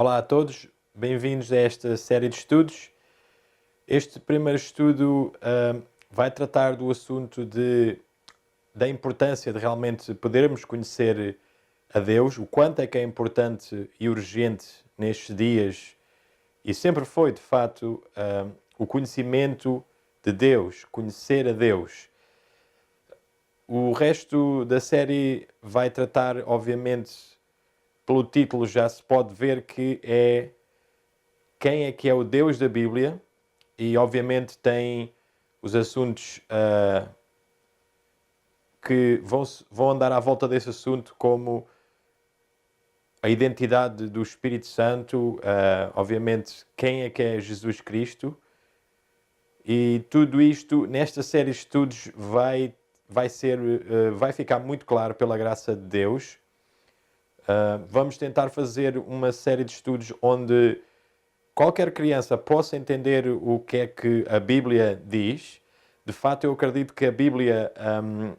Olá a todos, bem-vindos a esta série de estudos. Este primeiro estudo vai tratar do assunto da importância de realmente podermos conhecer a Deus, o quanto é que é importante e urgente nestes dias, e sempre foi, de fato, o conhecimento de Deus, conhecer a Deus. O resto da série vai tratar, obviamente, pelo título já se pode ver que é quem é que é o Deus da Bíblia, e obviamente tem os assuntos que vão andar à volta desse assunto, como a identidade do Espírito Santo, obviamente quem é que é Jesus Cristo, e tudo isto nesta série de estudos vai ficar muito claro pela graça de Deus. Vamos tentar fazer uma série de estudos onde qualquer criança possa entender o que é que a Bíblia diz. De fato, eu acredito que a Bíblia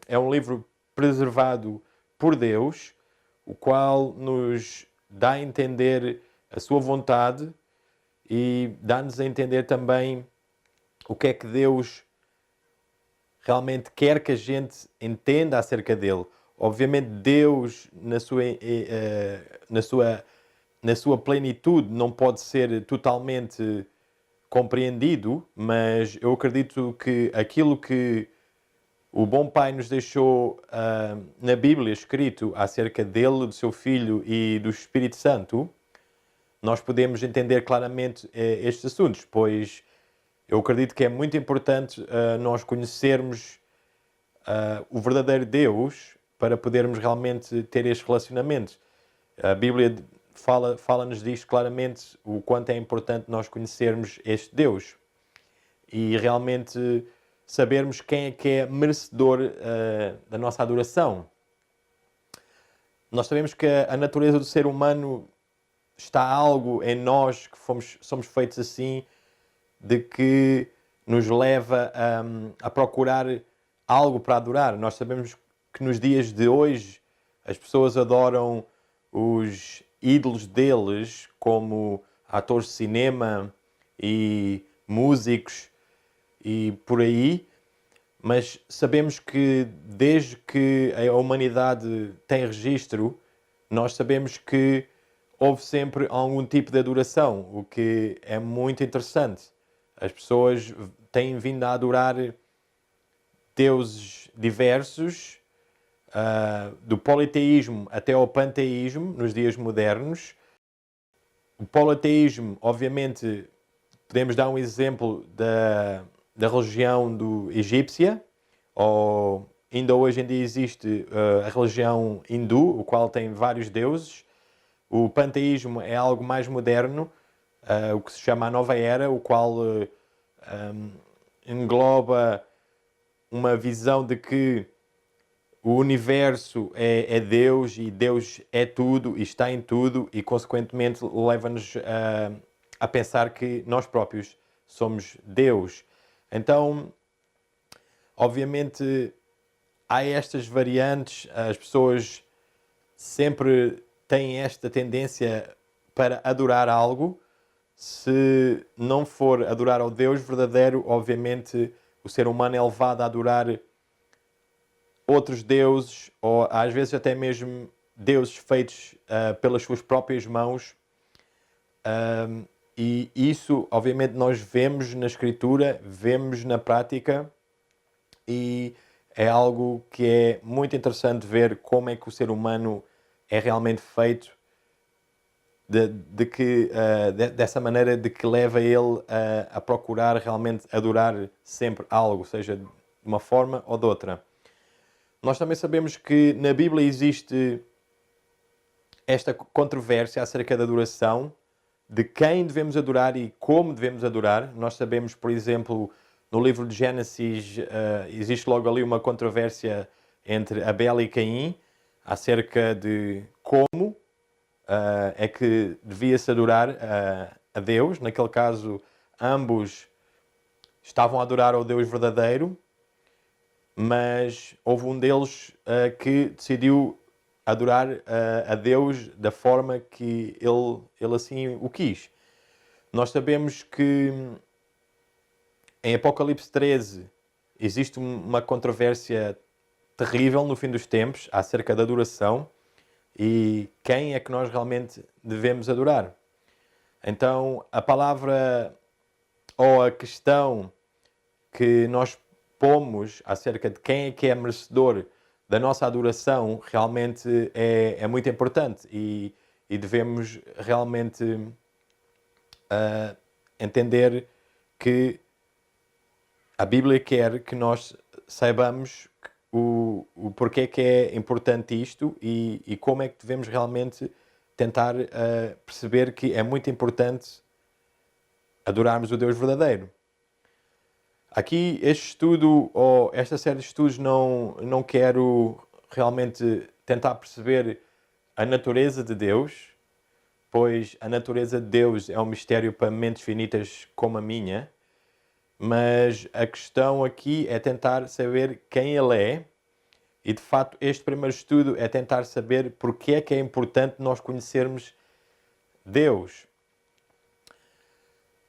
é um livro preservado por Deus, o qual nos dá a entender a sua vontade e dá-nos a entender também o que é que Deus realmente quer que a gente entenda acerca dele. Obviamente, Deus, na sua plenitude, não pode ser totalmente compreendido, mas eu acredito que aquilo que o bom Pai nos deixou na Bíblia escrito acerca dele, do seu Filho e do Espírito Santo, nós podemos entender claramente estes assuntos, pois eu acredito que é muito importante nós conhecermos o verdadeiro Deus para podermos realmente ter este relacionamento. A Bíblia fala-nos disto claramente, o quanto é importante nós conhecermos este Deus e realmente sabermos quem é que é merecedor da nossa adoração. Nós sabemos que a natureza do ser humano está algo em nós que somos feitos assim, de que nos leva a procurar algo para adorar. Nós sabemos que nos dias de hoje as pessoas adoram os ídolos deles, como atores de cinema e músicos e por aí, mas sabemos que desde que a humanidade tem registro, nós sabemos que houve sempre algum tipo de adoração, o que é muito interessante. As pessoas têm vindo a adorar deuses diversos, do politeísmo até ao panteísmo, nos dias modernos. O politeísmo, obviamente, podemos dar um exemplo da religião egípcia, ou ainda hoje em dia existe a religião hindu, o qual tem vários deuses. O panteísmo é algo mais moderno, o que se chama a Nova Era, o qual engloba uma visão de que o universo é Deus e Deus é tudo e está em tudo e, consequentemente, leva-nos a pensar que nós próprios somos Deus. Então, obviamente, há estas variantes, as pessoas sempre têm esta tendência para adorar algo. Se não for adorar ao Deus verdadeiro, obviamente o ser humano é levado a adorar outros deuses, ou às vezes até mesmo deuses feitos pelas suas próprias mãos. E isso, obviamente, nós vemos na Escritura, vemos na prática, e é algo que é muito interessante ver como é que o ser humano é realmente feito, dessa maneira de que leva ele a procurar realmente adorar sempre algo, seja de uma forma ou de outra. Nós também sabemos que na Bíblia existe esta controvérsia acerca da adoração, de quem devemos adorar e como devemos adorar. Nós sabemos, por exemplo, no livro de Gênesis, existe logo ali uma controvérsia entre Abel e Caim, acerca de como é que devia-se adorar a Deus. Naquele caso, ambos estavam a adorar ao Deus verdadeiro, mas houve um deles que decidiu adorar a Deus da forma que ele assim o quis. Nós sabemos que em Apocalipse 13 existe uma controvérsia terrível no fim dos tempos acerca da adoração e quem é que nós realmente devemos adorar. Então, a palavra ou a questão que nós pomos acerca de quem é que é merecedor da nossa adoração realmente é muito importante e devemos realmente entender que a Bíblia quer que nós saibamos o porquê que é importante isto e como é que devemos realmente tentar perceber que é muito importante adorarmos o Deus verdadeiro. Aqui, este estudo, ou esta série de estudos, não quero realmente tentar perceber a natureza de Deus, pois a natureza de Deus é um mistério para mentes finitas como a minha, mas a questão aqui é tentar saber quem Ele é, e de facto este primeiro estudo é tentar saber porque é que é importante nós conhecermos Deus.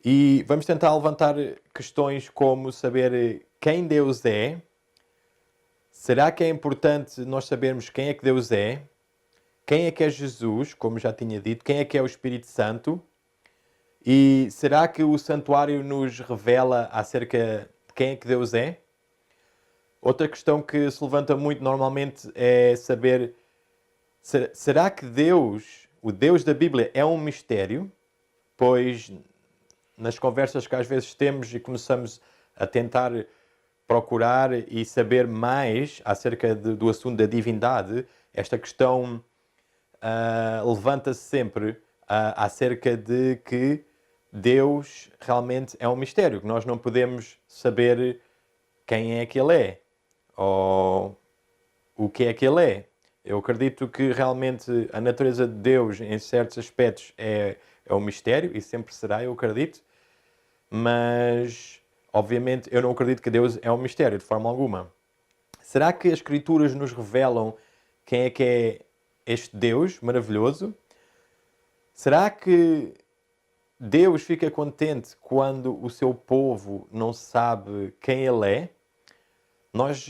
E vamos tentar levantar questões como saber quem Deus é. Será que é importante nós sabermos quem é que Deus é? Quem é que é Jesus, como já tinha dito? Quem é que é o Espírito Santo? E será que o santuário nos revela acerca de quem é que Deus é? Outra questão que se levanta muito normalmente é saber, será que Deus, o Deus da Bíblia, é um mistério? Pois nas conversas que às vezes temos e começamos a tentar procurar e saber mais acerca do assunto da divindade, esta questão levanta-se sempre acerca de que Deus realmente é um mistério, que nós não podemos saber quem é que Ele é, ou o que é que Ele é. Eu acredito que realmente a natureza de Deus, em certos aspectos, é um mistério, e sempre será, eu acredito. Mas, obviamente, eu não acredito que Deus é um mistério, de forma alguma. Será que as Escrituras nos revelam quem é este Deus maravilhoso? Será que Deus fica contente quando o seu povo não sabe quem Ele é? Nós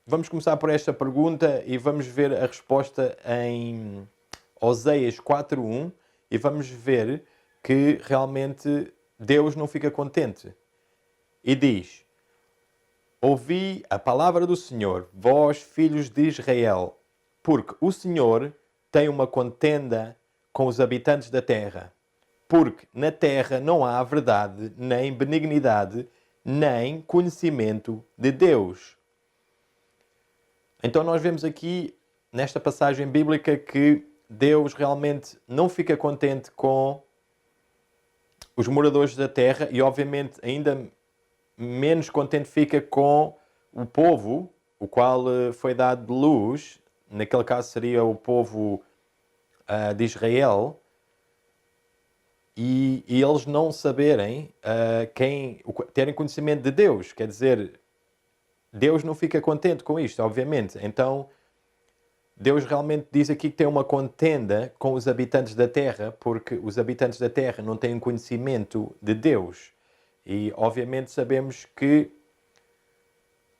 vamos começar por esta pergunta e vamos ver a resposta em Oséias 4:1 e vamos ver que realmente Deus não fica contente. E diz: ouvi a palavra do Senhor, vós, filhos de Israel, porque o Senhor tem uma contenda com os habitantes da terra. Porque na terra não há verdade, nem benignidade, nem conhecimento de Deus. Então nós vemos aqui, nesta passagem bíblica, que Deus realmente não fica contente com os moradores da terra e, obviamente, ainda menos contente fica com o povo, o qual foi dado de luz, naquele caso seria o povo de Israel, e eles não saberem terem conhecimento de Deus. Quer dizer, Deus não fica contente com isto, obviamente. Então, Deus realmente diz aqui que tem uma contenda com os habitantes da terra, porque os habitantes da terra não têm conhecimento de Deus. E, obviamente, sabemos que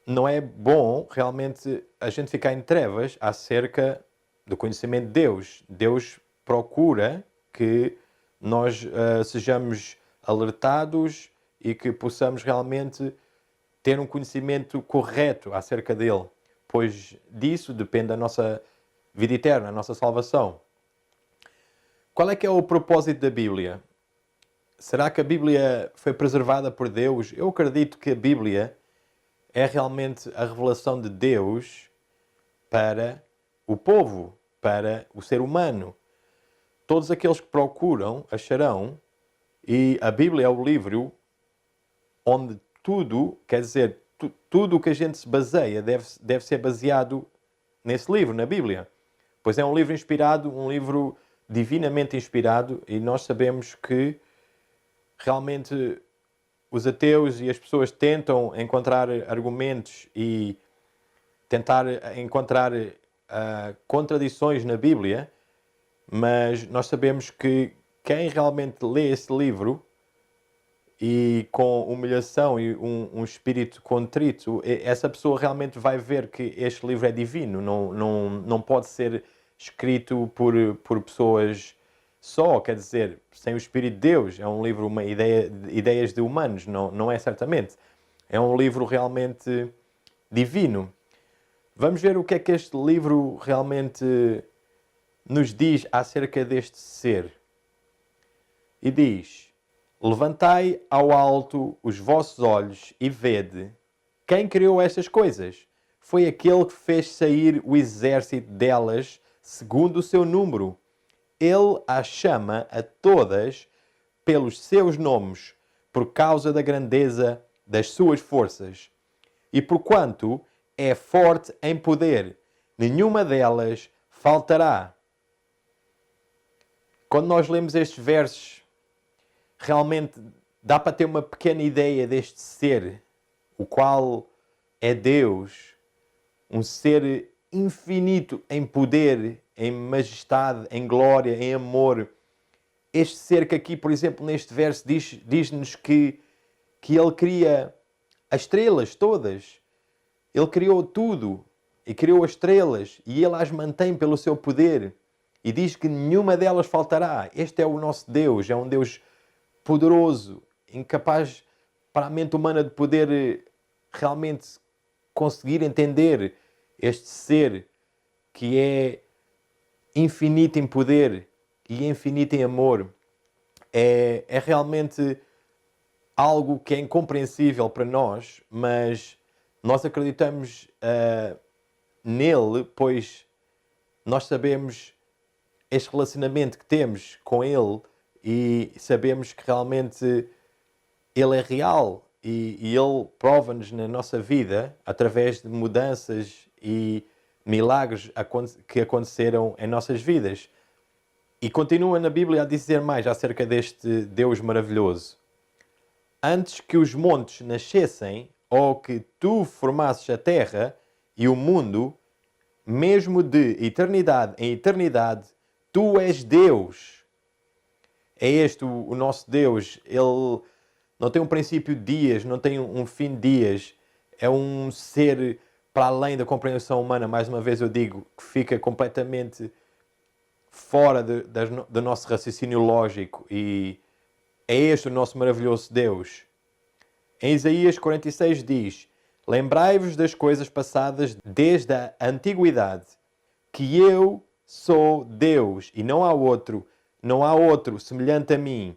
não é bom realmente a gente ficar em trevas acerca do conhecimento de Deus. Deus procura que nós sejamos alertados e que possamos realmente ter um conhecimento correto acerca dele, pois disso depende a nossa vida eterna, a nossa salvação. Qual é que é o propósito da Bíblia? Será que a Bíblia foi preservada por Deus? Eu acredito que a Bíblia é realmente a revelação de Deus para o povo, para o ser humano. Todos aqueles que procuram acharão, e a Bíblia é o livro onde tudo, quer dizer, tudo o que a gente se baseia deve ser baseado nesse livro, na Bíblia. Pois é um livro inspirado, um livro divinamente inspirado, e nós sabemos que realmente os ateus e as pessoas tentam encontrar argumentos e tentar encontrar contradições na Bíblia, mas nós sabemos que quem realmente lê esse livro e com humilhação e um espírito contrito, essa pessoa realmente vai ver que este livro é divino, não pode ser escrito por pessoas só, quer dizer, sem o Espírito de Deus. É um livro, uma ideia, ideias de humanos, não é certamente. É um livro realmente divino. Vamos ver o que é que este livro realmente nos diz acerca deste ser. E diz: levantai ao alto os vossos olhos e vede quem criou estas coisas. Foi aquele que fez sair o exército delas segundo o seu número. Ele as chama a todas pelos seus nomes, por causa da grandeza das suas forças. E porquanto é forte em poder, nenhuma delas faltará. Quando nós lemos estes versos, realmente dá para ter uma pequena ideia deste ser, o qual é Deus, um ser infinito em poder, em majestade, em glória, em amor. Este ser que aqui, por exemplo, neste verso diz-nos que Ele cria as estrelas todas. Ele criou tudo e criou as estrelas e Ele as mantém pelo seu poder. E diz que nenhuma delas faltará. Este é o nosso Deus, é um Deus poderoso, incapaz para a mente humana de poder realmente conseguir entender este ser que é infinito em poder e infinito em amor. É realmente algo que é incompreensível para nós, mas nós acreditamos nele, pois nós sabemos este relacionamento que temos com ele e sabemos que realmente ele é real e ele prova-nos na nossa vida através de mudanças e milagres que aconteceram em nossas vidas. E continua na Bíblia a dizer mais acerca deste Deus maravilhoso. Antes que os montes nascessem, ou que tu formasses a terra e o mundo, mesmo de eternidade em eternidade, tu és Deus. É este o nosso Deus. Ele não tem um princípio de dias, não tem um fim de dias. É um ser para além da compreensão humana, mais uma vez eu digo, que fica completamente fora do nosso raciocínio lógico. E é este o nosso maravilhoso Deus. Em Isaías 46 diz: lembrai-vos das coisas passadas desde a antiguidade, que eu sou Deus e não há outro semelhante a mim,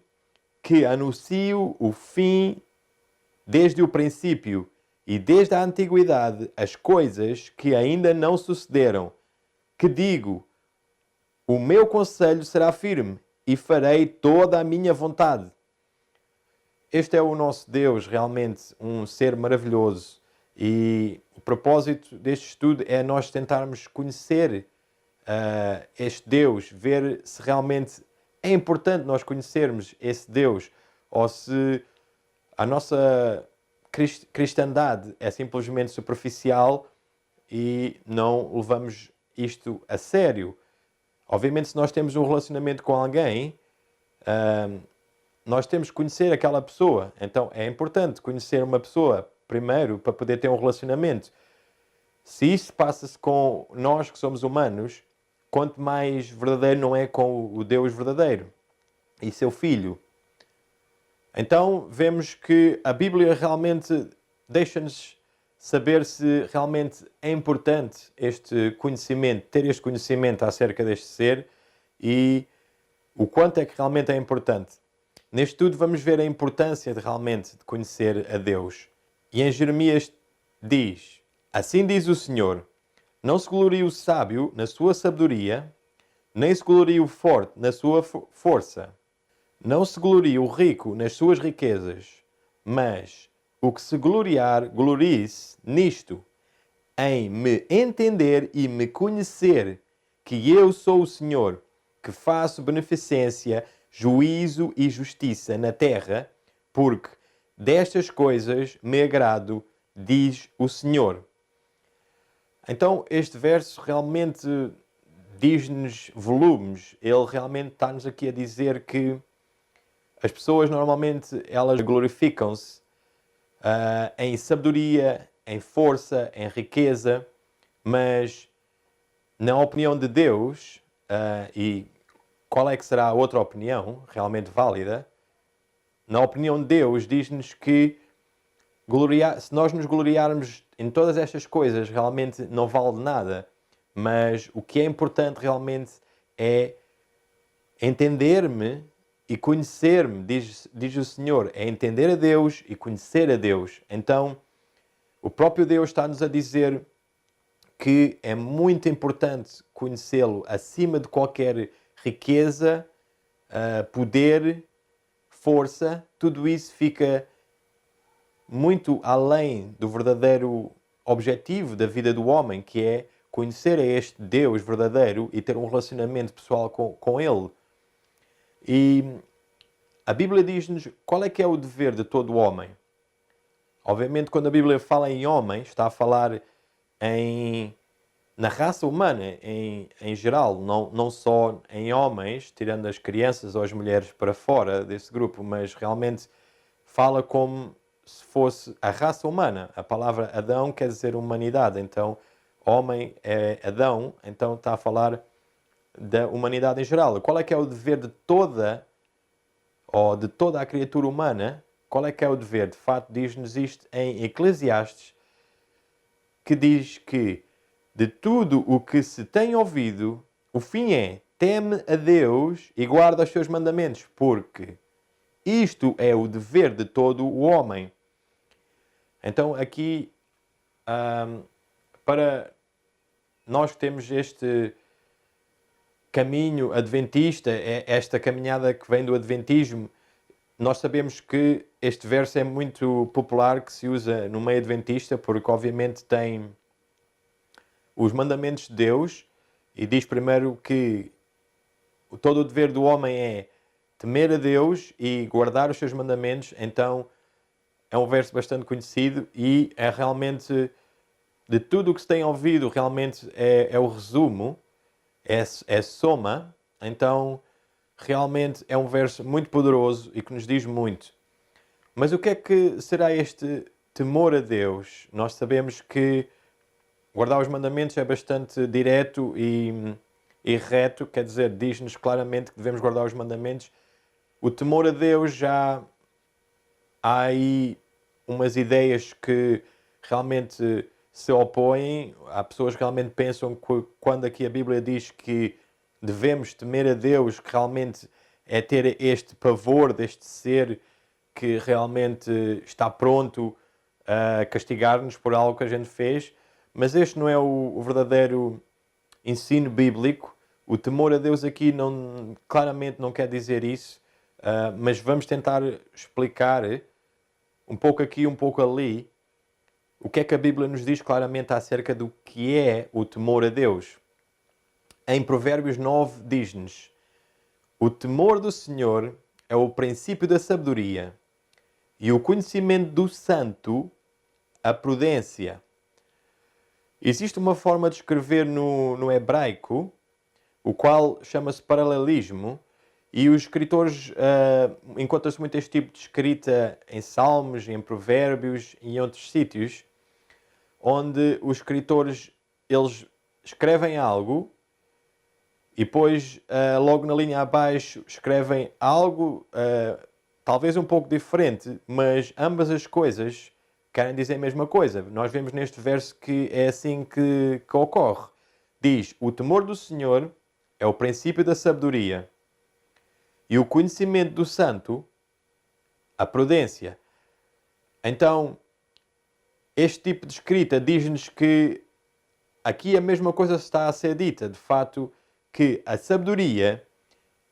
que anuncio o fim desde o princípio e desde a antiguidade as coisas que ainda não sucederam, que digo: o meu conselho será firme e farei toda a minha vontade. Este é o nosso Deus, realmente um ser maravilhoso. E o propósito deste estudo é nós tentarmos conhecer este Deus, ver se realmente é importante nós conhecermos esse Deus ou se a nossa cristandade é simplesmente superficial e não levamos isto a sério. Obviamente, se nós temos um relacionamento com alguém, nós temos que conhecer aquela pessoa. Então, é importante conhecer uma pessoa primeiro para poder ter um relacionamento. Se isso passa-se com nós que somos humanos, quanto mais verdadeiro não é com o Deus verdadeiro e seu Filho. Então, vemos que a Bíblia realmente deixa-nos saber se realmente é importante este conhecimento, ter este conhecimento acerca deste ser e o quanto é que realmente é importante. Neste estudo vamos ver a importância realmente de conhecer a Deus. E em Jeremias diz: assim diz o Senhor, não se glorie o sábio na sua sabedoria, nem se glorie o forte na sua força. Não se glorie o rico nas suas riquezas, mas o que se gloriar, glorie-se nisto, em me entender e me conhecer, que eu sou o Senhor, que faço beneficência, juízo e justiça na terra, porque destas coisas me agrado, diz o Senhor. Então, este verso realmente diz-nos volumes. Ele realmente está-nos aqui a dizer que as pessoas normalmente elas glorificam-se em sabedoria, em força, em riqueza, mas na opinião de Deus, e qual é que será a outra opinião realmente válida? Na opinião de Deus, diz-nos que se nós nos gloriarmos em todas estas coisas, realmente não vale nada. Mas o que é importante realmente é entender-me e conhecer-me, diz o Senhor. É entender a Deus e conhecer a Deus. Então, o próprio Deus está-nos a dizer que é muito importante conhecê-lo acima de qualquer riqueza, poder, força. Tudo isso fica muito além do verdadeiro objetivo da vida do homem, que é conhecer a este Deus verdadeiro e ter um relacionamento pessoal com Ele. E a Bíblia diz-nos qual é que é o dever de todo homem. Obviamente, quando a Bíblia fala em homem, está a falar na raça humana em geral, não só em homens, tirando as crianças ou as mulheres para fora desse grupo, mas realmente fala como se fosse a raça humana. A palavra Adão quer dizer humanidade, então homem é Adão, então está a falar da humanidade em geral. Qual é que é o dever de toda a criatura humana? Qual é que é o dever? De facto, diz-nos isto em Eclesiastes, que diz que de tudo o que se tem ouvido, o fim é: teme a Deus e guarda os seus mandamentos, porque isto é o dever de todo o homem. Então aqui, para nós que temos este caminho adventista, esta caminhada que vem do adventismo, nós sabemos que este verso é muito popular, que se usa no meio adventista, porque obviamente tem os mandamentos de Deus, e diz primeiro que todo o dever do homem é temer a Deus e guardar os seus mandamentos. Então é um verso bastante conhecido e é realmente, de tudo o que se tem ouvido, realmente é o resumo, é soma. Então realmente é um verso muito poderoso e que nos diz muito. Mas o que é que será este temor a Deus? Nós sabemos que guardar os mandamentos é bastante direto e reto, quer dizer, diz-nos claramente que devemos guardar os mandamentos. O temor a Deus, já há aí umas ideias que realmente se opõem. Há pessoas que realmente pensam que quando aqui a Bíblia diz que devemos temer a Deus, que realmente é ter este pavor deste ser que realmente está pronto a castigar-nos por algo que a gente fez. Mas este não é o verdadeiro ensino bíblico. O temor a Deus aqui claramente não quer dizer isso, mas vamos tentar explicar um pouco aqui, um pouco ali, o que é que a Bíblia nos diz claramente acerca do que é o temor a Deus. Em Provérbios 9 diz-nos: o temor do Senhor é o princípio da sabedoria, e o conhecimento do santo, a prudência. Existe uma forma de escrever no hebraico, o qual chama-se paralelismo, e os escritores encontra-se muito este tipo de escrita em Salmos, em Provérbios e em outros sítios, onde os escritores eles escrevem algo e depois, logo na linha abaixo, escrevem algo talvez um pouco diferente, mas ambas as coisas querem dizer a mesma coisa. Nós vemos neste verso que é assim que ocorre. Diz: o temor do Senhor é o princípio da sabedoria, e o conhecimento do santo, a prudência. Então, este tipo de escrita diz-nos que aqui a mesma coisa está a ser dita. De fato, que a sabedoria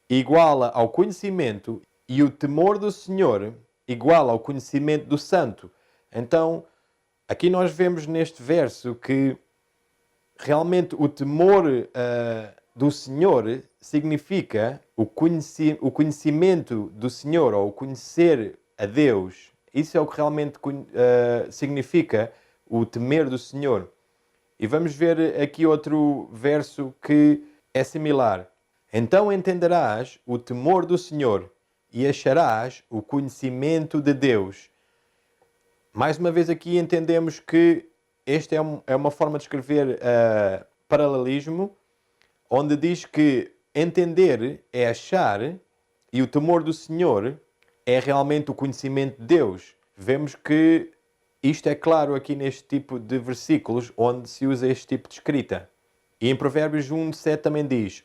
iguala ao conhecimento e o temor do Senhor iguala ao conhecimento do santo. Então, aqui nós vemos neste verso que realmente o temor do Senhor significa o conhecimento do Senhor, ou o conhecer a Deus. Isso é o que realmente significa o temer do Senhor. E vamos ver aqui outro verso que é similar. Então entenderás o temor do Senhor e acharás o conhecimento de Deus. Mais uma vez aqui entendemos que esta é uma forma de escrever paralelismo, onde diz que entender é achar e o temor do Senhor é realmente o conhecimento de Deus. Vemos que isto é claro aqui neste tipo de versículos onde se usa este tipo de escrita. E em Provérbios 1:7 também diz: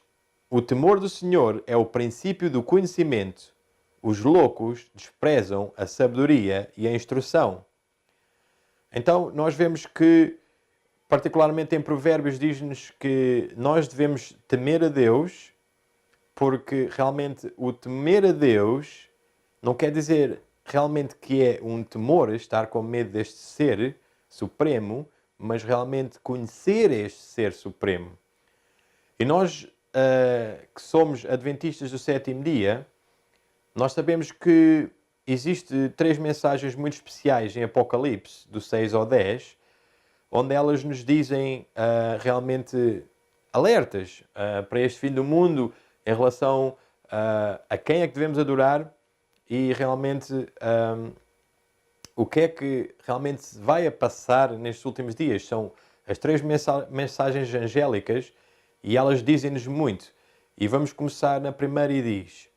o temor do Senhor é o princípio do conhecimento. Os loucos desprezam a sabedoria e a instrução. Então, nós vemos que, particularmente em Provérbios, diz-nos que nós devemos temer a Deus, porque realmente o temer a Deus não quer dizer realmente que é um temor, estar com medo deste ser supremo, mas realmente conhecer este ser supremo. E nós, que somos adventistas do sétimo dia, nós sabemos que existem 3 mensagens muito especiais em Apocalipse, do 6 ao 10, onde elas nos dizem realmente alertas para este fim do mundo em relação a quem é que devemos adorar e realmente o que é que realmente vai a passar nestes últimos dias. São as 3 mensagens angélicas e elas dizem-nos muito. E vamos começar na primeira e diz: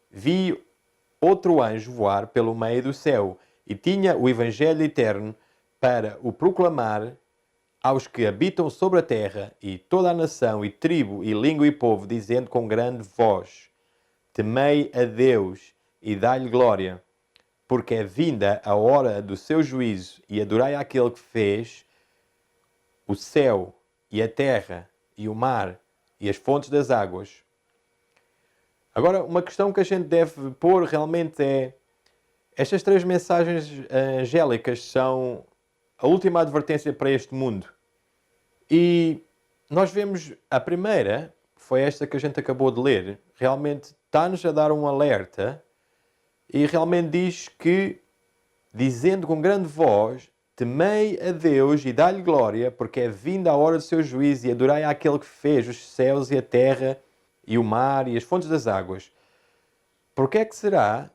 vi outro anjo voar pelo meio do céu e tinha o Evangelho eterno para o proclamar aos que habitam sobre a terra e toda a nação e tribo e língua e povo, dizendo com grande voz: temei a Deus e dai-lhe glória, porque é vinda a hora do seu juízo, e adorai aquele que fez o céu e a terra e o mar e as fontes das águas. Agora, uma questão que a gente deve pôr realmente é: estas 3 mensagens angélicas são a última advertência para este mundo. E nós vemos a primeira, foi esta que a gente acabou de ler, realmente está-nos a dar um alerta e realmente diz que, dizendo com grande voz: temei a Deus e dai-lhe glória, porque é vinda a hora do seu juízo, e adorai àquele que fez os céus e a terra e o mar e as fontes das águas. Porquê é que será?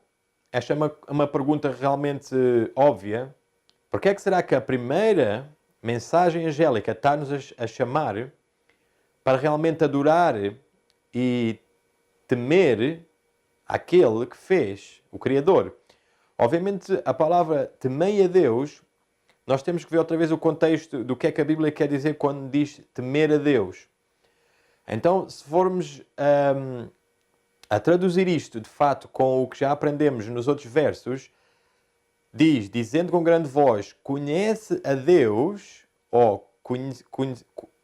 Esta é uma pergunta realmente óbvia. Porquê é que será que a primeira mensagem angélica está-nos a chamar para realmente adorar e temer aquele que fez, o Criador? Obviamente, a palavra temei a Deus, nós temos que ver outra vez o contexto do que é que a Bíblia quer dizer quando diz temer a Deus. Então, se formos a traduzir isto, de fato, com o que já aprendemos nos outros versos, dizendo com grande voz: conhece a Deus, ou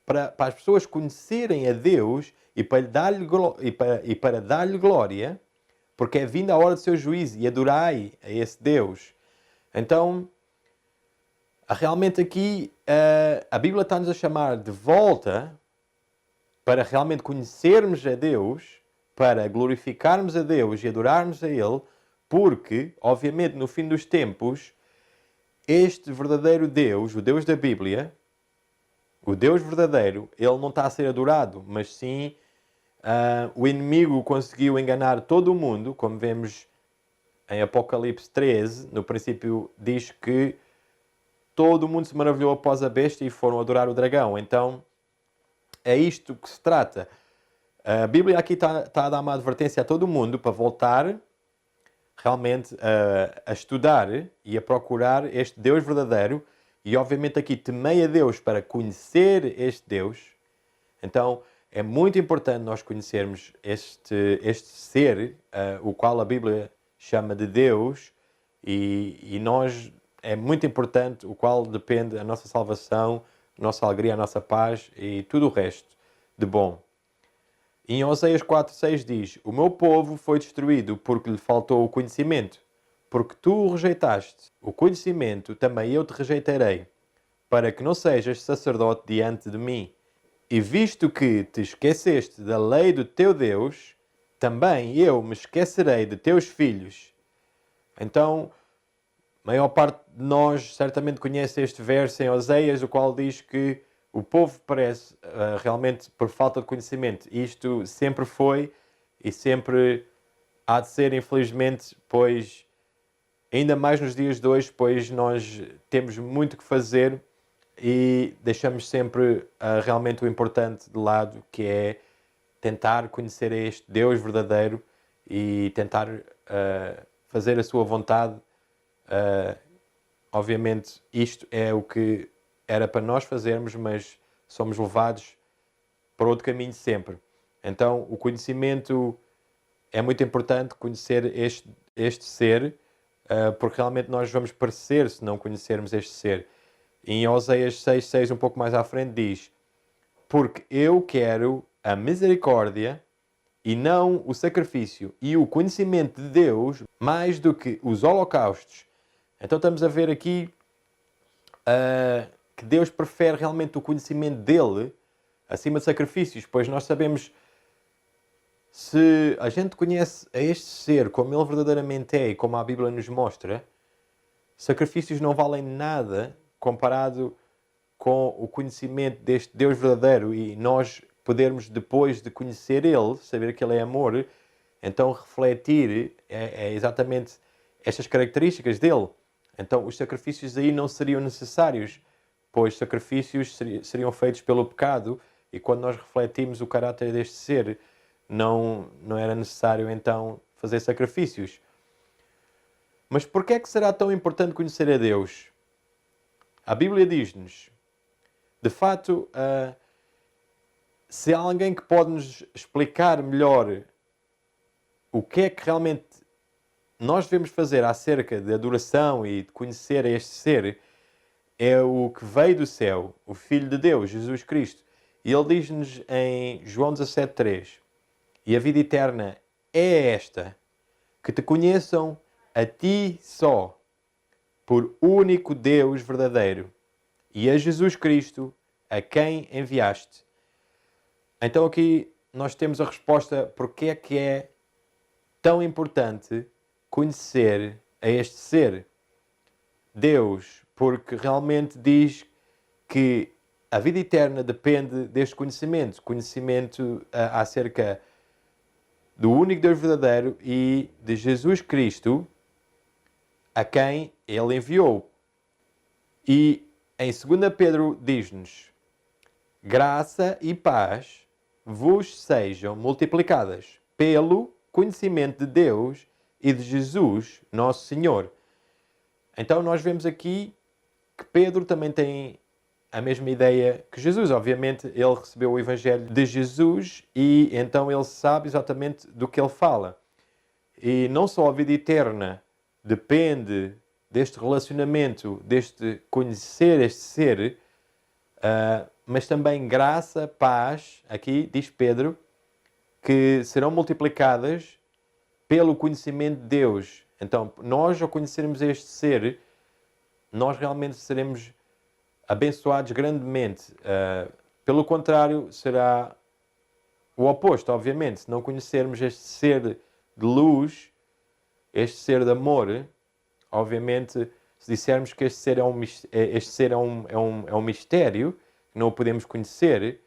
para as pessoas conhecerem a Deus e para dar-lhe glória, porque é vinda a hora do seu juízo, e adorai a esse Deus. Então, realmente aqui, a Bíblia está-nos a chamar de volta para realmente conhecermos a Deus, para glorificarmos a Deus e adorarmos a Ele, porque, obviamente, no fim dos tempos, este verdadeiro Deus, o Deus da Bíblia, o Deus verdadeiro, Ele não está a ser adorado, mas sim o inimigo conseguiu enganar todo o mundo, como vemos em Apocalipse 13, no princípio diz que todo o mundo se maravilhou após a besta e foram adorar o dragão. Então, é isto que se trata. A Bíblia aqui está a dar uma advertência a todo mundo para voltar realmente a estudar e a procurar este Deus verdadeiro. E obviamente aqui temei a Deus para conhecer este Deus. Então é muito importante nós conhecermos este ser, o qual a Bíblia chama de Deus. E nós, é muito importante, o qual depende a nossa salvação, a nossa alegria, a nossa paz e tudo o resto de bom. Em Oséias 4:6 diz: o meu povo foi destruído porque lhe faltou o conhecimento. Porque tu o rejeitaste o conhecimento, também eu te rejeitarei, para que não sejas sacerdote diante de mim. E visto que te esqueceste da lei do teu Deus, também eu me esquecerei de teus filhos. Então, a maior parte de nós certamente conhece este verso em Oséias, o qual diz que o povo parece realmente por falta de conhecimento. Isto sempre foi e sempre há de ser, infelizmente, pois ainda mais nos dias de hoje, pois nós temos muito que fazer e deixamos sempre realmente o importante de lado, que é tentar conhecer este Deus verdadeiro e tentar fazer a sua vontade. Obviamente, isto é o que era para nós fazermos, mas somos levados para outro caminho sempre. Então, o conhecimento é muito importante, conhecer este ser, porque realmente nós vamos parecer se não conhecermos este ser. Em Oséias 6,6, um pouco mais à frente, diz: porque eu quero a misericórdia e não o sacrifício e o conhecimento de Deus mais do que os holocaustos. Então estamos a ver aqui que Deus prefere realmente o conhecimento dele acima de sacrifícios, pois nós sabemos, se a gente conhece a este ser como ele verdadeiramente é e como a Bíblia nos mostra, sacrifícios não valem nada comparado com o conhecimento deste Deus verdadeiro e nós podermos, depois de conhecer Ele, saber que Ele é amor, então refletir exatamente estas características dele. Então os sacrifícios aí não seriam necessários, pois sacrifícios seriam feitos pelo pecado e quando nós refletimos o caráter deste ser, não era necessário então fazer sacrifícios. Mas porquê é que será tão importante conhecer a Deus? A Bíblia diz-nos, de fato, se há alguém que pode nos explicar melhor o que é que realmente nós devemos fazer acerca de adoração e de conhecer este ser, é o que veio do céu, o Filho de Deus, Jesus Cristo. E ele diz-nos em João 17,3: e a vida eterna é esta, que te conheçam a ti só, por único Deus verdadeiro, e a Jesus Cristo, a quem enviaste. Então aqui nós temos a resposta porque é que é tão importante conhecer a este ser. Deus, porque realmente diz que a vida eterna depende deste conhecimento. Conhecimento acerca do único Deus verdadeiro e de Jesus Cristo, a quem Ele enviou. E em 2 Pedro diz-nos: graça e paz vos sejam multiplicadas pelo conhecimento de Deus e de Jesus, nosso Senhor. Então nós vemos aqui que Pedro também tem a mesma ideia que Jesus. Obviamente ele recebeu o Evangelho de Jesus e então ele sabe exatamente do que ele fala. E não só a vida eterna depende deste relacionamento, deste conhecer este ser, mas também graça, paz, aqui diz Pedro, que serão multiplicadas pelo conhecimento de Deus. Então, nós ao conhecermos este ser, nós realmente seremos abençoados grandemente. Pelo contrário, será o oposto, obviamente. Se não conhecermos este ser de luz, este ser de amor, obviamente, se dissermos que este ser é um mistério, que não o podemos conhecer,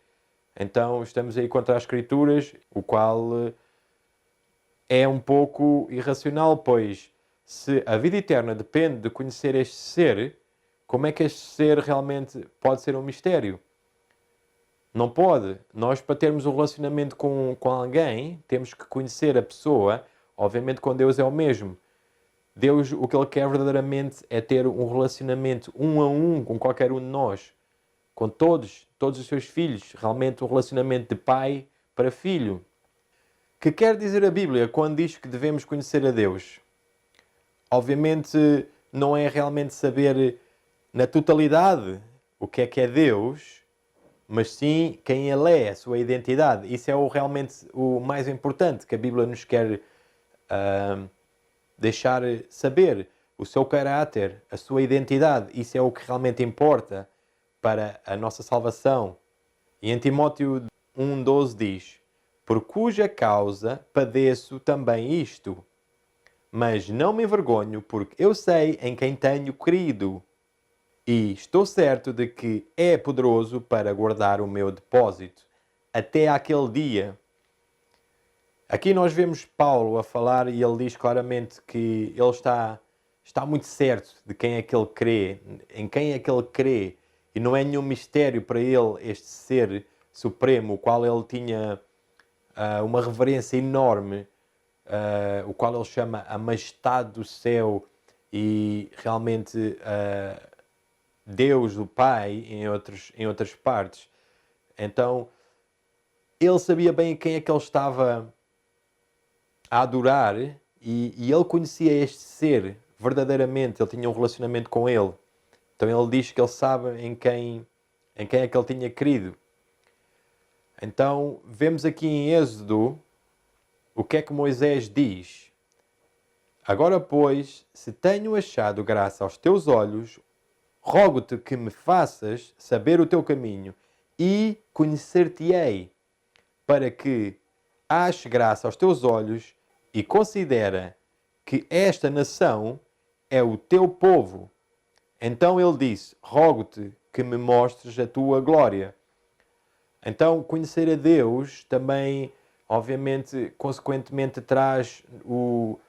então estamos aí contra as Escrituras, o qual é um pouco irracional, pois se a vida eterna depende de conhecer este ser, como é que este ser realmente pode ser um mistério? Não pode. Nós, para termos um relacionamento com alguém, temos que conhecer a pessoa. Obviamente, com Deus é o mesmo. Deus, o que Ele quer verdadeiramente é ter um relacionamento um a um com qualquer um de nós. Com todos os seus filhos. Realmente um relacionamento de pai para filho. Que quer dizer a Bíblia quando diz que devemos conhecer a Deus? Obviamente não é realmente saber na totalidade o que é Deus, mas sim quem Ele é, a sua identidade. Isso é realmente o mais importante que a Bíblia nos quer deixar saber. O seu caráter, a sua identidade. Isso é o que realmente importa para a nossa salvação. E em Timóteo 1,12 diz: por cuja causa padeço também isto, mas não me envergonho, porque eu sei em quem tenho crido. e estou certo de que é poderoso para guardar o meu depósito até aquele dia. Aqui nós vemos Paulo a falar e ele diz claramente que ele está muito certo de quem é que ele crê, em quem é que ele crê, e não é nenhum mistério para ele este ser supremo, o qual ele tinha uma reverência enorme, o qual ele chama a majestade do céu e realmente Deus, o Pai, em outras partes. Então, ele sabia bem quem é que ele estava a adorar e ele conhecia este ser verdadeiramente, ele tinha um relacionamento com ele. Então ele diz que ele sabe em quem é que ele tinha crido. Então vemos aqui em Êxodo o que é que Moisés diz. Agora, pois, se tenho achado graça aos teus olhos, rogo-te que me faças saber o teu caminho e conhecer-te-ei, para que ache graça aos teus olhos e considera que esta nação é o teu povo. Então ele disse, rogo-te que me mostres a tua glória. Então conhecer a Deus também, obviamente, consequentemente traz o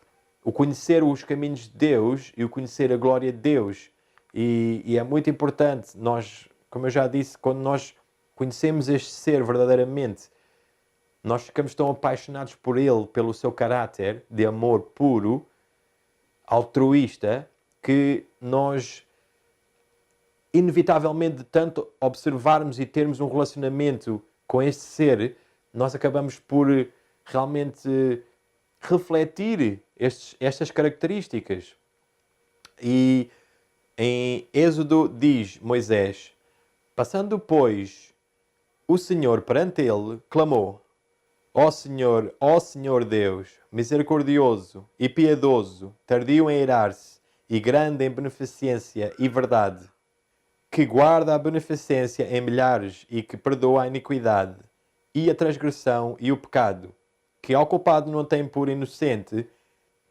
conhecer os caminhos de Deus e o conhecer a glória de Deus. E é muito importante, nós, como eu já disse, quando nós conhecemos este ser verdadeiramente, nós ficamos tão apaixonados por ele, pelo seu caráter de amor puro, altruísta, que nós, inevitavelmente, de tanto observarmos e termos um relacionamento com este ser, nós acabamos por realmente refletir estas características. E em Êxodo diz Moisés, passando, pois, o Senhor perante ele, clamou, ó Senhor Deus, misericordioso e piedoso, tardio em irar-se e grande em beneficência e verdade, que guarda a beneficência em milhares e que perdoa a iniquidade e a transgressão e o pecado, que ao culpado não tem por inocente,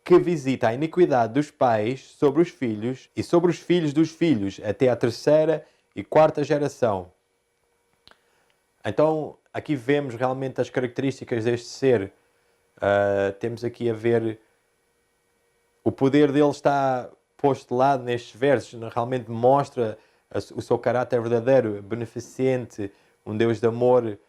que visita a iniquidade dos pais sobre os filhos e sobre os filhos dos filhos, até a terceira e quarta geração. Então, aqui vemos realmente as características deste ser. Temos aqui a ver o poder dele está posto de lado nestes versos. Realmente mostra o seu caráter verdadeiro, beneficente, um Deus de amor.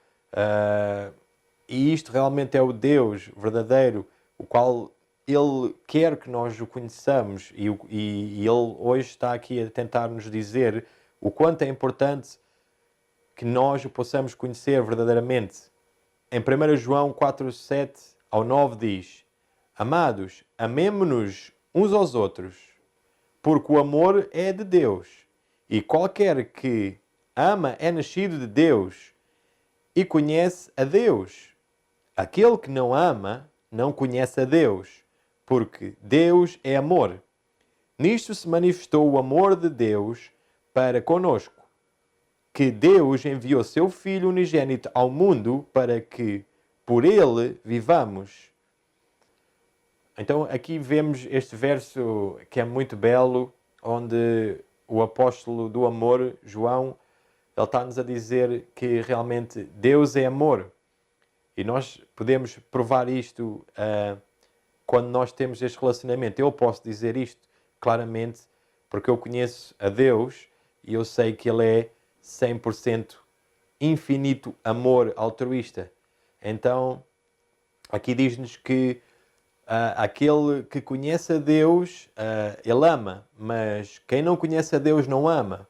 E isto realmente é o Deus verdadeiro, o qual ele quer que nós o conheçamos. E ele hoje está aqui a tentar nos dizer o quanto é importante que nós o possamos conhecer verdadeiramente. Em 1 João 4, 7 ao 9 diz, amados, amemo-nos uns aos outros, porque o amor é de Deus, e qualquer que ama é nascido de Deus e conhece a Deus. Aquele que não ama não conhece a Deus, porque Deus é amor. Nisto se manifestou o amor de Deus para conosco, que Deus enviou seu Filho unigênito ao mundo para que por ele vivamos. Então aqui vemos este verso que é muito belo, onde o apóstolo do amor, João, ele está-nos a dizer que realmente Deus é amor. E nós podemos provar isto quando nós temos este relacionamento. Eu posso dizer isto claramente porque eu conheço a Deus e eu sei que Ele é 100% infinito amor altruísta. Então, aqui diz-nos que aquele que conhece a Deus, ele ama, mas quem não conhece a Deus não ama.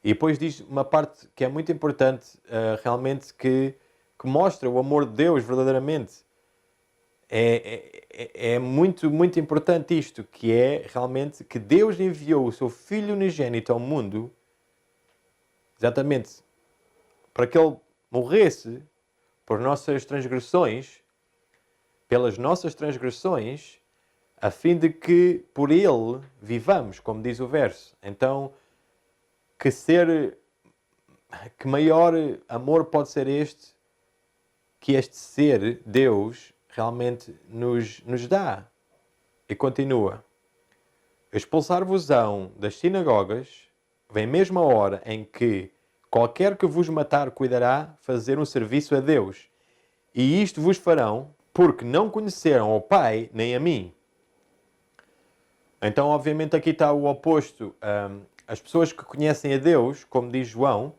E depois diz uma parte que é muito importante, realmente, que mostra o amor de Deus verdadeiramente. É muito, muito importante isto, que é realmente que Deus enviou o seu Filho unigênito ao mundo, exatamente, para que Ele morresse por nossas transgressões, pelas nossas transgressões, a fim de que por Ele vivamos, como diz o verso. Então, que maior amor pode ser este, que este ser, Deus, realmente nos dá. E continua. Expulsar-vos-ão das sinagogas, vem mesmo a hora em que qualquer que vos matar cuidará fazer um serviço a Deus. E isto vos farão, porque não conheceram ao Pai nem a mim. Então, obviamente, aqui está o oposto. As pessoas que conhecem a Deus, como diz João,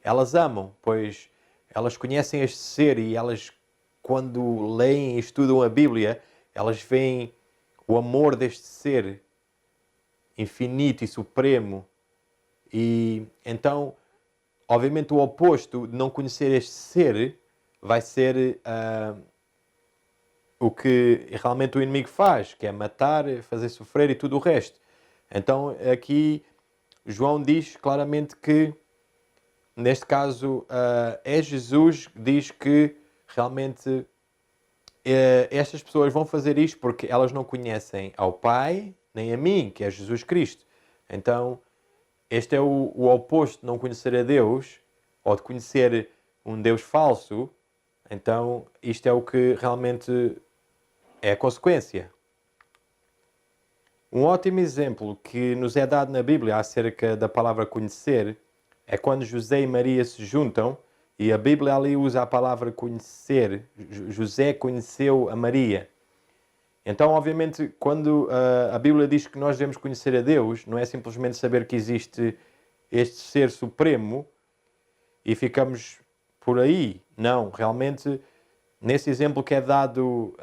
elas amam, pois elas conhecem este ser e elas, quando leem e estudam a Bíblia, elas veem o amor deste ser infinito e supremo. E então, obviamente, o oposto de não conhecer este ser vai ser o que realmente o inimigo faz, que é matar, fazer sofrer e tudo o resto. Então, aqui, João diz claramente que, neste caso, é Jesus que diz que realmente estas pessoas vão fazer isto porque elas não conhecem ao Pai nem a mim, que é Jesus Cristo. Então, este é o oposto de não conhecer a Deus, ou de conhecer um Deus falso. Então, isto é o que realmente é a consequência. Um ótimo exemplo que nos é dado na Bíblia acerca da palavra conhecer é quando José e Maria se juntam e a Bíblia ali usa a palavra conhecer. José conheceu a Maria. Então, obviamente, quando a Bíblia diz que nós devemos conhecer a Deus, não é simplesmente saber que existe este ser supremo e ficamos por aí. Não, realmente, nesse exemplo que é dado,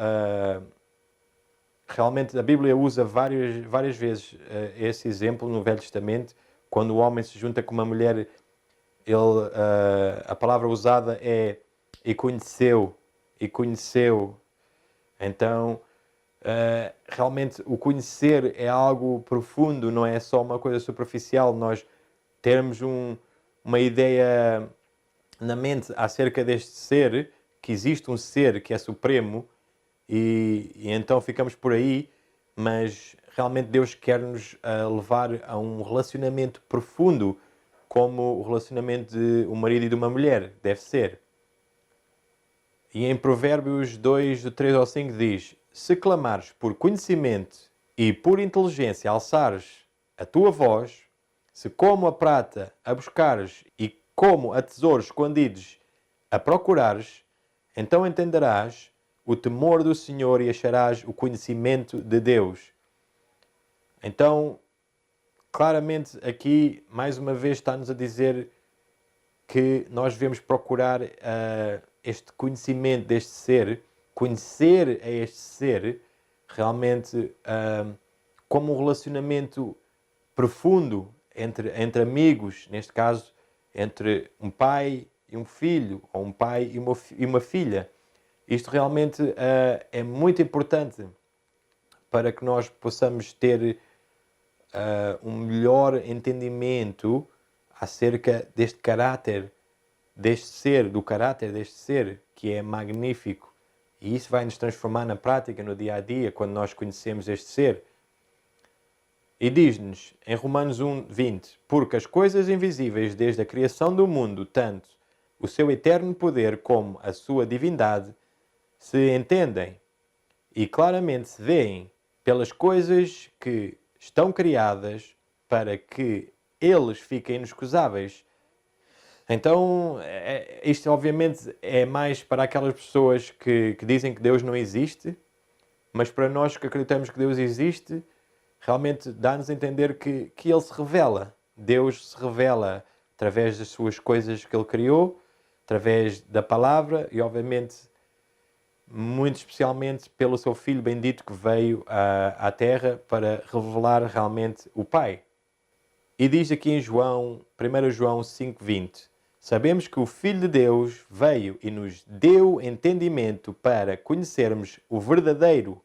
realmente a Bíblia usa várias vezes esse exemplo no Velho Testamento, quando o homem se junta com uma mulher, a palavra usada é e conheceu. Então, realmente o conhecer é algo profundo, não é só uma coisa superficial. Nós termos uma ideia na mente acerca deste ser, que existe um ser que é supremo, e então ficamos por aí, mas realmente Deus quer-nos levar a um relacionamento profundo, como o relacionamento de um marido e de uma mulher deve ser. E em Provérbios 2, do 3 ao 5 diz: se clamares por conhecimento e por inteligência alçares a tua voz, se como a prata a buscares e como a tesouros escondidos a procurares, então entenderás o temor do Senhor e acharás o conhecimento de Deus. Então, claramente aqui, mais uma vez, está-nos a dizer que nós devemos procurar este conhecimento deste ser, conhecer a este ser, realmente como um relacionamento profundo entre amigos, neste caso, entre um pai e um filho, ou um pai e uma filha. Isto realmente é muito importante para que nós possamos ter um melhor entendimento acerca deste caráter, do caráter deste ser, que é magnífico. E isso vai nos transformar na prática, no dia a dia, quando nós conhecemos este ser. E diz-nos, em Romanos 1, 20, porque as coisas invisíveis desde a criação do mundo, tanto o seu eterno poder como a sua divindade, se entendem e claramente se veem pelas coisas que estão criadas para que eles fiquem inexcusáveis. Então, isto obviamente é mais para aquelas pessoas que dizem que Deus não existe, mas para nós que acreditamos que Deus existe, realmente dá-nos a entender que Ele se revela. Deus se revela através das suas coisas que Ele criou, através da palavra e, obviamente, muito especialmente pelo seu Filho bendito que veio à Terra para revelar realmente o Pai. E diz aqui em 1 João 5,20: sabemos que o Filho de Deus veio e nos deu entendimento para conhecermos o verdadeiro,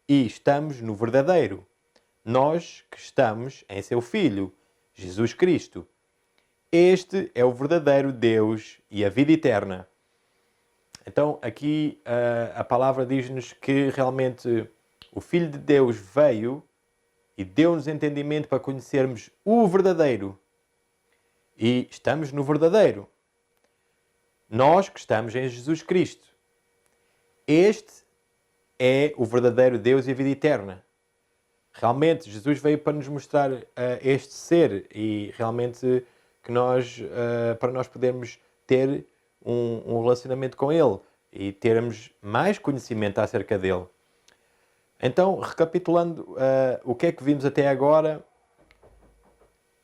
e estamos no verdadeiro, nós que estamos em seu Filho, Jesus Cristo. Este é o verdadeiro Deus e a vida eterna. Então, aqui a palavra diz-nos que realmente o Filho de Deus veio e deu-nos entendimento para conhecermos o verdadeiro. E estamos no verdadeiro. Nós que estamos em Jesus Cristo. Este é o verdadeiro Deus e a vida eterna. Realmente, Jesus veio para nos mostrar este ser e realmente que nós, para nós podermos ter um relacionamento com Ele e termos mais conhecimento acerca dele. Então, recapitulando o que é que vimos até agora,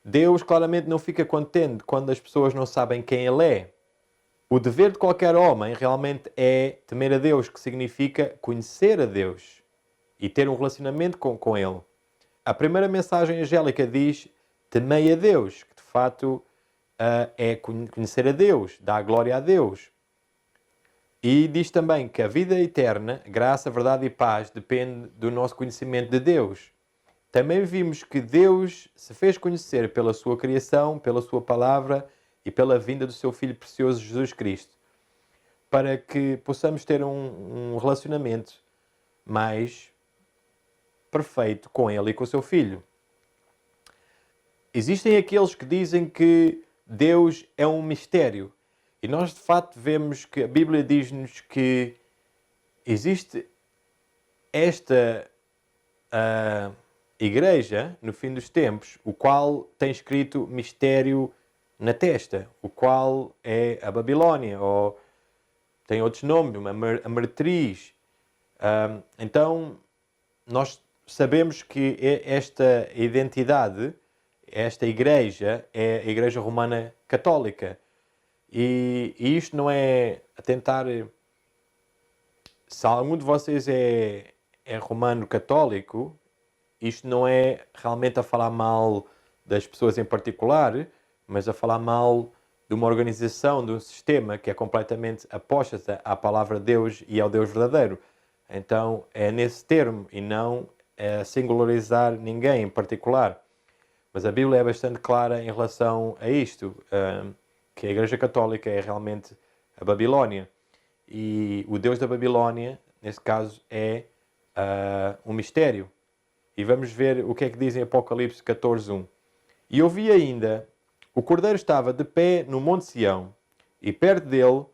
Deus claramente não fica contente quando as pessoas não sabem quem Ele é. O dever de qualquer homem realmente é temer a Deus, que significa conhecer a Deus e ter um relacionamento com Ele. A primeira mensagem angélica diz: temei a Deus, que de fato é conhecer a Deus, dar glória a Deus. E diz também que a vida eterna, graça, verdade e paz, depende do nosso conhecimento de Deus. Também vimos que Deus se fez conhecer pela sua criação, pela sua palavra e pela vinda do seu Filho precioso Jesus Cristo, para que possamos ter um relacionamento mais perfeito com Ele e com o seu Filho. Existem aqueles que dizem que Deus é um mistério. E nós, de facto, vemos que a Bíblia diz-nos que existe esta igreja, no fim dos tempos, o qual tem escrito mistério na testa, o qual é a Babilónia, ou tem outros nomes, a meretriz. Então, nós sabemos que esta identidade, esta igreja, é a Igreja Romana Católica. E isto não é a tentar... Se algum de vocês é romano católico, isto não é realmente a falar mal das pessoas em particular, mas a falar mal de uma organização, de um sistema que é completamente apóstata à palavra de Deus e ao Deus verdadeiro. Então é nesse termo e não a singularizar ninguém em particular. Mas a Bíblia é bastante clara em relação a isto, que a Igreja Católica é realmente a Babilónia. E o Deus da Babilónia, nesse caso, é um mistério. E vamos ver o que é que diz em Apocalipse 14:1. E eu vi ainda, o Cordeiro estava de pé no Monte Sião, e perto dele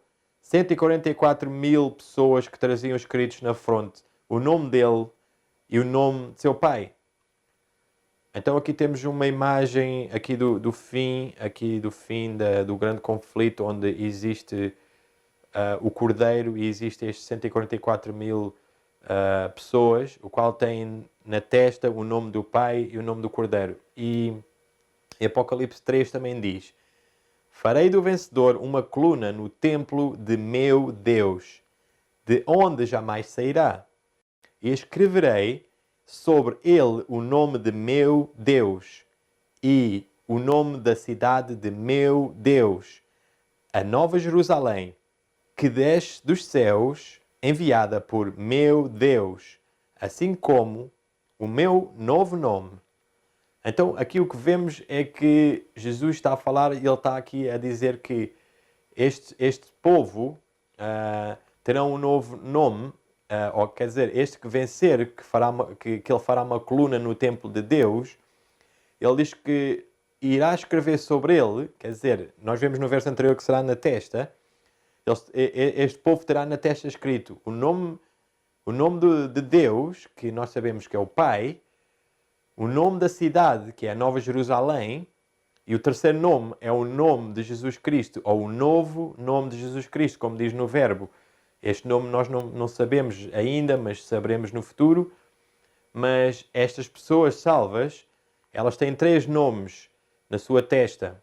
144.000 pessoas que traziam escritos na fronte o nome dele e o nome de seu pai. Então aqui temos uma imagem aqui do fim do grande conflito, onde existe o Cordeiro e existem estes 144.000 pessoas, o qual tem na testa o nome do Pai e o nome do Cordeiro. E em Apocalipse 3 também diz: farei do vencedor uma coluna no templo de meu Deus, de onde jamais sairá. E escreverei sobre ele o nome de meu Deus e o nome da cidade de meu Deus, a Nova Jerusalém, que desce dos céus, enviada por meu Deus, assim como o meu novo nome. Então, aqui o que vemos é que Jesus está a falar e ele está aqui a dizer que este povo terá um novo nome, ou quer dizer, este que vencer, que ele fará uma coluna no templo de Deus, ele diz que irá escrever sobre ele, quer dizer, nós vemos no verso anterior que será na testa, este povo terá na testa escrito o nome de Deus, que nós sabemos que é o Pai, o nome da cidade, que é a Nova Jerusalém, e o terceiro nome é o nome de Jesus Cristo, ou o novo nome de Jesus Cristo, como diz no verbo. Este nome nós não sabemos ainda, mas saberemos no futuro. Mas estas pessoas salvas, elas têm 3 nomes na sua testa.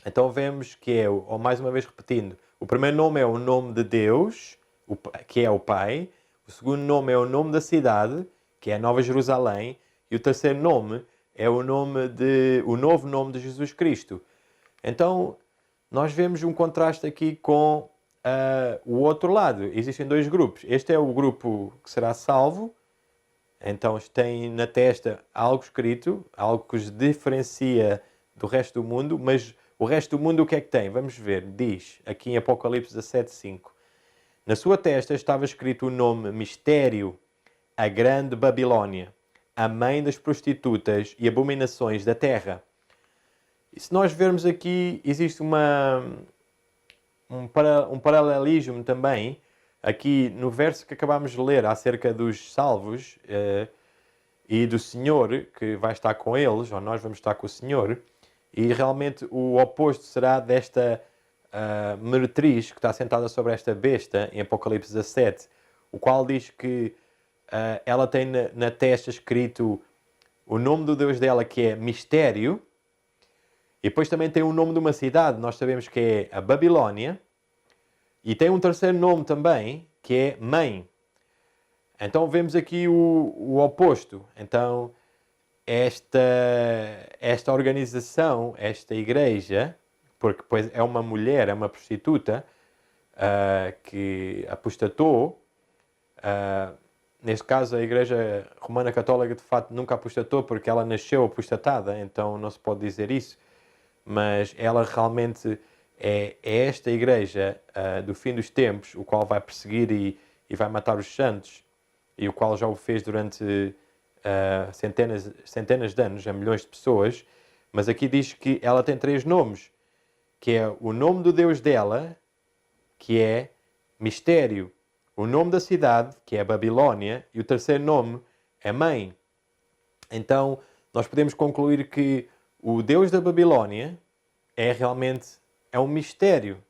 Então vemos que é, ou mais uma vez repetindo, o primeiro nome é o nome de Deus, que é o Pai. O segundo nome é o nome da cidade, que é a Nova Jerusalém. E o terceiro nome é o novo nome de Jesus Cristo. Então, nós vemos um contraste aqui com o outro lado. Existem 2 grupos. Este é o grupo que será salvo. Então, tem na testa algo escrito, algo que os diferencia do resto do mundo. Mas o resto do mundo o que é que tem? Vamos ver. Diz, aqui em Apocalipse 17:5. Na sua testa estava escrito o nome Mistério, a Grande Babilónia, a mãe das prostitutas e abominações da terra. E se nós vermos aqui, existe um paralelismo também, aqui no verso que acabámos de ler acerca dos salvos, e do Senhor, que vai estar com eles, ou nós vamos estar com o Senhor, e realmente o oposto será desta meretriz que está sentada sobre esta besta, em Apocalipse 17, o qual diz que ela tem na testa escrito o nome do Deus dela, que é Mistério, e depois também tem o nome de uma cidade, nós sabemos que é a Babilónia, e tem um terceiro nome também, que é Mãe. Então vemos aqui o oposto. Então esta organização, esta igreja, porque depois é uma mulher, é uma prostituta, que apostatou, neste caso a Igreja Romana Católica de facto nunca apostatou porque ela nasceu apostatada, então não se pode dizer isso, mas ela realmente é esta igreja do fim dos tempos, o qual vai perseguir e vai matar os santos, e o qual já o fez durante centenas de anos, a milhões de pessoas, mas aqui diz que ela tem 3 nomes, que é o nome do Deus dela, que é Mistério, o nome da cidade, que é Babilónia, e o terceiro nome é Mãe. Então, nós podemos concluir que o Deus da Babilónia é realmente um mistério.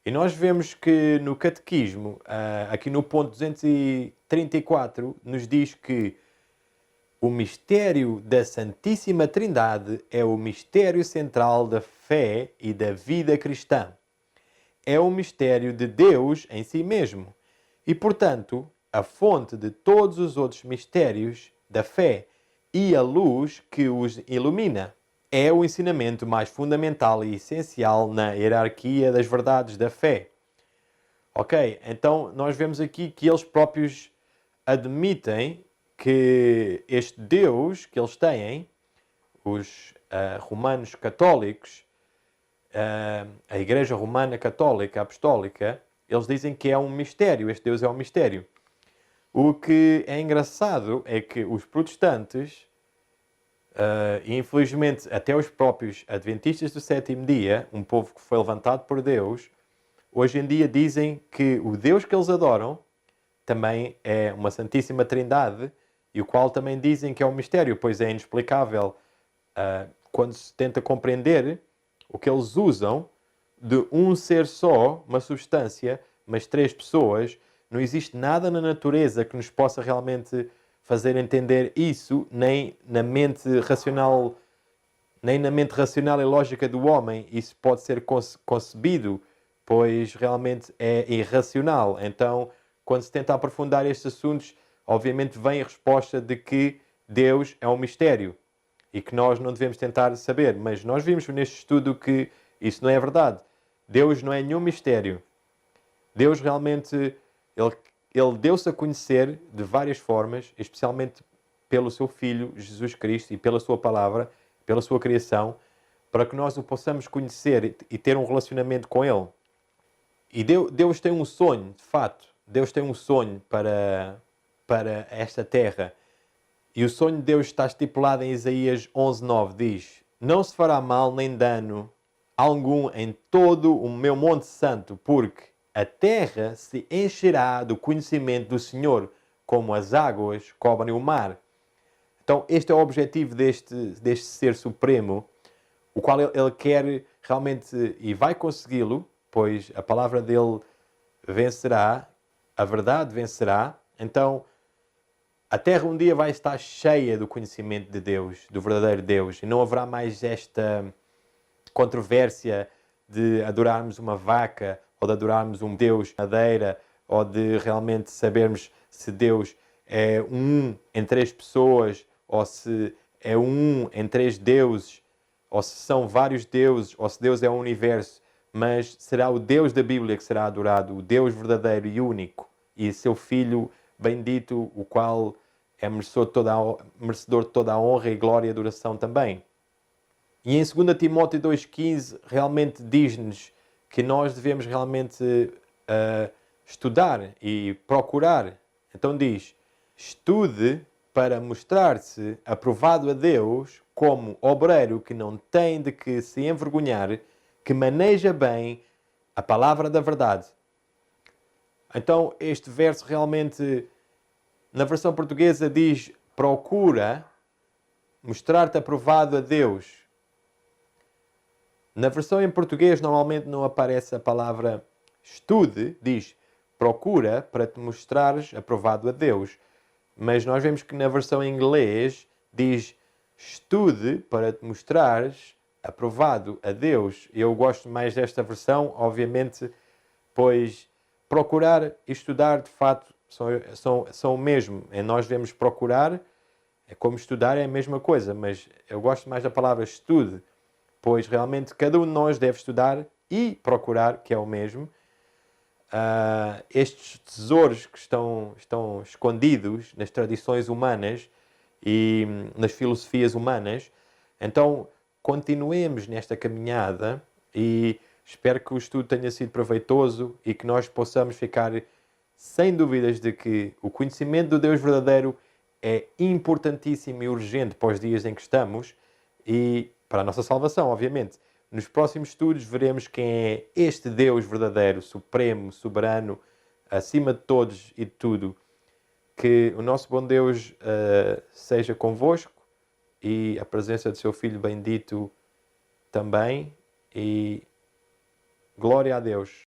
E nós vemos que no Catequismo, aqui no ponto 234, nos diz que o mistério da Santíssima Trindade é o mistério central da fé e da vida cristã. É o mistério de Deus em si mesmo e, portanto, a fonte de todos os outros mistérios da fé e a luz que os ilumina. É o ensinamento mais fundamental e essencial na hierarquia das verdades da fé. Ok, então nós vemos aqui que eles próprios admitem que este Deus que eles têm, os romanos católicos, a Igreja Romana Católica Apostólica, eles dizem que é um mistério, este Deus é um mistério. O que é engraçado é que os protestantes, e infelizmente até os próprios adventistas do sétimo dia, um povo que foi levantado por Deus, hoje em dia dizem que o Deus que eles adoram também é uma Santíssima Trindade, e o qual também dizem que é um mistério, pois é inexplicável quando se tenta compreender o que eles usam de um ser só, uma substância, mas 3 pessoas. Não existe nada na natureza que nos possa realmente fazer entender isso, nem na mente racional e lógica do homem isso pode ser concebido, pois realmente é irracional. Então, quando se tenta aprofundar estes assuntos, obviamente vem a resposta de que Deus é um mistério e que nós não devemos tentar saber. Mas nós vimos neste estudo que isso não é verdade. Deus não é nenhum mistério. Deus realmente, ele deu-se a conhecer de várias formas, especialmente pelo seu Filho, Jesus Cristo, e pela sua palavra, pela sua criação, para que nós o possamos conhecer e ter um relacionamento com Ele. E Deus tem um sonho, de fato. Deus tem um sonho para esta terra. E o sonho de Deus está estipulado em Isaías 11:9. Diz: não se fará mal nem dano algum em todo o meu monte santo, porque a terra se encherá do conhecimento do Senhor, como as águas cobrem o mar. Então este é o objetivo deste ser supremo, o qual ele quer realmente, e vai consegui-lo, pois a palavra dele vencerá, a verdade vencerá. Então a terra um dia vai estar cheia do conhecimento de Deus, do verdadeiro Deus, e não haverá mais esta controvérsia de adorarmos uma vaca, ou de adorarmos um Deus madeira, ou de realmente sabermos se Deus é um em 3 pessoas, ou se é um em 3 deuses, ou se são vários deuses, ou se Deus é um universo, mas será o Deus da Bíblia que será adorado, o Deus verdadeiro e único, e seu Filho bendito, o qual é merecedor de toda a honra e glória e adoração também. E em 2 Timóteo 2,15 realmente diz-nos que nós devemos realmente estudar e procurar. Então diz: estude para mostrar-se aprovado a Deus como obreiro que não tem de que se envergonhar, que maneja bem a palavra da verdade. Então este verso realmente, na versão portuguesa, diz procura mostrar-te aprovado a Deus. Na versão em português normalmente não aparece a palavra estude, diz procura para te mostrares aprovado a Deus. Mas nós vemos que na versão em inglês diz estude para te mostrares aprovado a Deus. Eu gosto mais desta versão, obviamente, pois procurar e estudar de fato são o mesmo. Nós devemos procurar, é como estudar, é a mesma coisa, mas eu gosto mais da palavra estude, pois realmente cada um de nós deve estudar e procurar, que é o mesmo, estes tesouros que estão escondidos nas tradições humanas e nas filosofias humanas. Então, continuemos nesta caminhada e espero que o estudo tenha sido proveitoso e que nós possamos ficar sem dúvidas de que o conhecimento do Deus verdadeiro é importantíssimo e urgente para os dias em que estamos e para a nossa salvação, obviamente. Nos próximos estudos veremos quem é este Deus verdadeiro, supremo, soberano, acima de todos e de tudo. Que o nosso bom Deus seja convosco e a presença do seu Filho bendito também. E glória a Deus.